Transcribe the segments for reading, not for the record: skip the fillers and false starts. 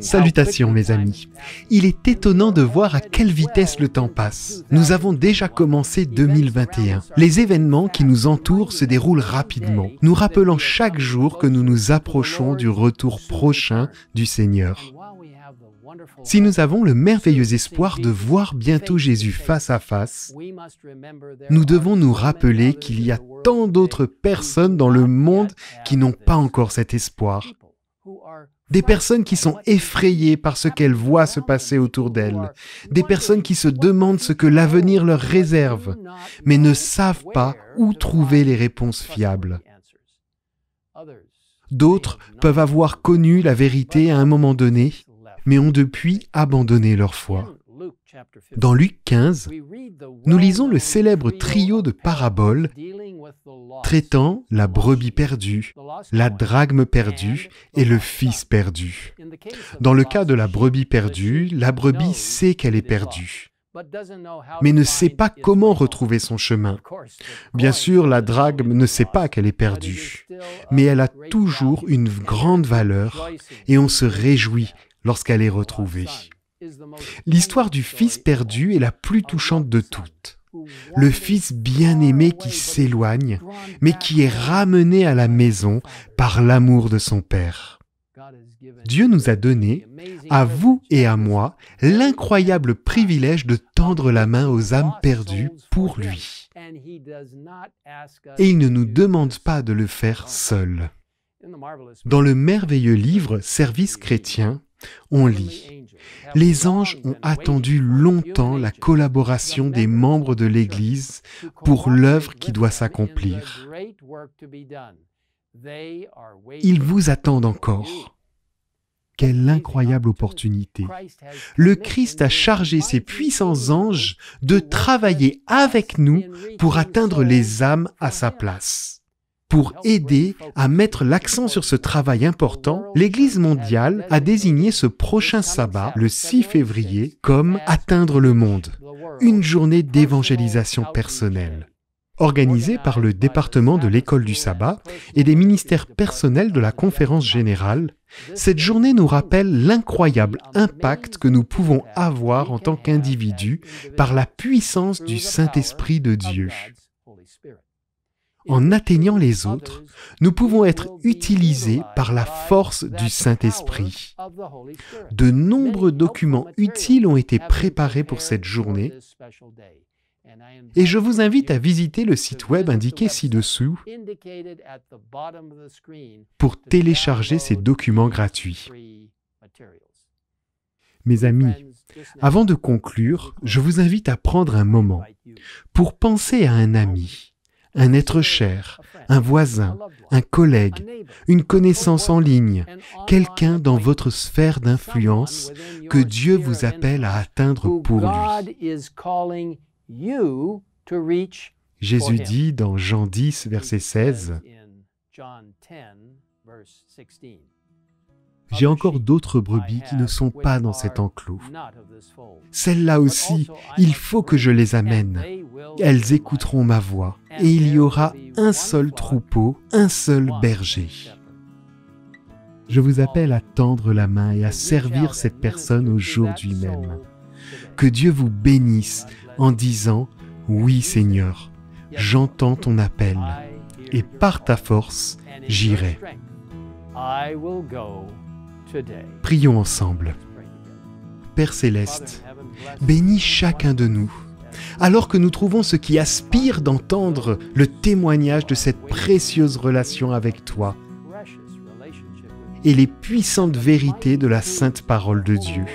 Salutations mes amis. Il est étonnant de voir à quelle vitesse le temps passe. Nous avons déjà commencé 2021. Les événements qui nous entourent se déroulent rapidement, nous rappelant chaque jour que nous nous approchons du retour prochain du Seigneur. Si nous avons le merveilleux espoir de voir bientôt Jésus face à face, nous devons nous rappeler qu'il y a tant d'autres personnes dans le monde qui n'ont pas encore cet espoir. Des personnes qui sont effrayées par ce qu'elles voient se passer autour d'elles. Des personnes qui se demandent ce que l'avenir leur réserve, mais ne savent pas où trouver les réponses fiables. D'autres peuvent avoir connu la vérité à un moment donné, mais ont depuis abandonné leur foi. Dans Luc 15, nous lisons le célèbre trio de paraboles traitant la brebis perdue, la drachme perdue et le fils perdu. Dans le cas de la brebis perdue, la brebis sait qu'elle est perdue, mais ne sait pas comment retrouver son chemin. Bien sûr, la drachme ne sait pas qu'elle est perdue, mais elle a toujours une grande valeur et on se réjouit lorsqu'elle est retrouvée. L'histoire du fils perdu est la plus touchante de toutes. Le fils bien-aimé qui s'éloigne, mais qui est ramené à la maison par l'amour de son père. Dieu nous a donné, à vous et à moi, l'incroyable privilège de tendre la main aux âmes perdues pour lui. Et il ne nous demande pas de le faire seul. Dans le merveilleux livre Service chrétien, on lit « Les anges ont attendu longtemps la collaboration des membres de l'Église pour l'œuvre qui doit s'accomplir. Ils vous attendent encore. » Quelle incroyable opportunité! Le Christ a chargé ses puissants anges de travailler avec nous pour atteindre les âmes à sa place. Pour aider à mettre l'accent sur ce travail important, l'Église mondiale a désigné ce prochain sabbat, le 6 février, comme « Atteindre le monde », une journée d'évangélisation personnelle. Organisée par le département de l'école du sabbat et des ministères personnels de la conférence générale, cette journée nous rappelle l'incroyable impact que nous pouvons avoir en tant qu'individus par la puissance du Saint-Esprit de Dieu. En atteignant les autres, nous pouvons être utilisés par la force du Saint-Esprit. De nombreux documents utiles ont été préparés pour cette journée et je vous invite à visiter le site web indiqué ci-dessous pour télécharger ces documents gratuits. Mes amis, avant de conclure, je vous invite à prendre un moment pour penser à un ami, un être cher, un voisin, un collègue, une connaissance en ligne, quelqu'un dans votre sphère d'influence que Dieu vous appelle à atteindre pour lui. Jésus dit dans Jean 10, verset 16, « J'ai encore d'autres brebis qui ne sont pas dans cet enclos. Celles-là aussi, il faut que je les amène. Elles écouteront ma voix, et il y aura un seul troupeau, un seul berger. » Je vous appelle à tendre la main et à servir cette personne aujourd'hui même. Que Dieu vous bénisse en disant « Oui Seigneur, j'entends ton appel, et par ta force, j'irai. » Prions ensemble. Père Céleste, bénis chacun de nous, alors que nous trouvons ceux qui aspirent d'entendre le témoignage de cette précieuse relation avec toi et les puissantes vérités de la sainte parole de Dieu,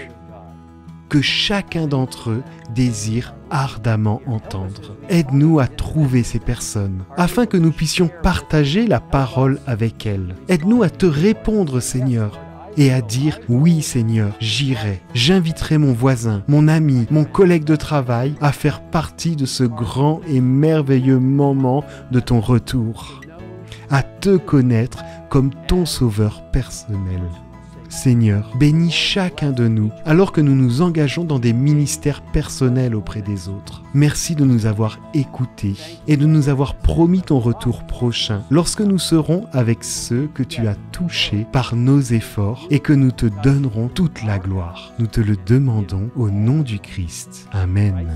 que chacun d'entre eux désire ardemment entendre. Aide-nous à trouver ces personnes, afin que nous puissions partager la parole avec elles. Aide-nous à te répondre, Seigneur, et à dire « Oui Seigneur, j'irai, j'inviterai mon voisin, mon ami, mon collègue de travail à faire partie de ce grand et merveilleux moment de ton retour, à te connaître comme ton sauveur personnel. Seigneur, bénis chacun de nous alors que nous nous engageons dans des ministères personnels auprès des autres. Merci de nous avoir écoutés et de nous avoir promis ton retour prochain lorsque nous serons avec ceux que tu as touchés par nos efforts et que nous te donnerons toute la gloire. Nous te le demandons au nom du Christ. Amen.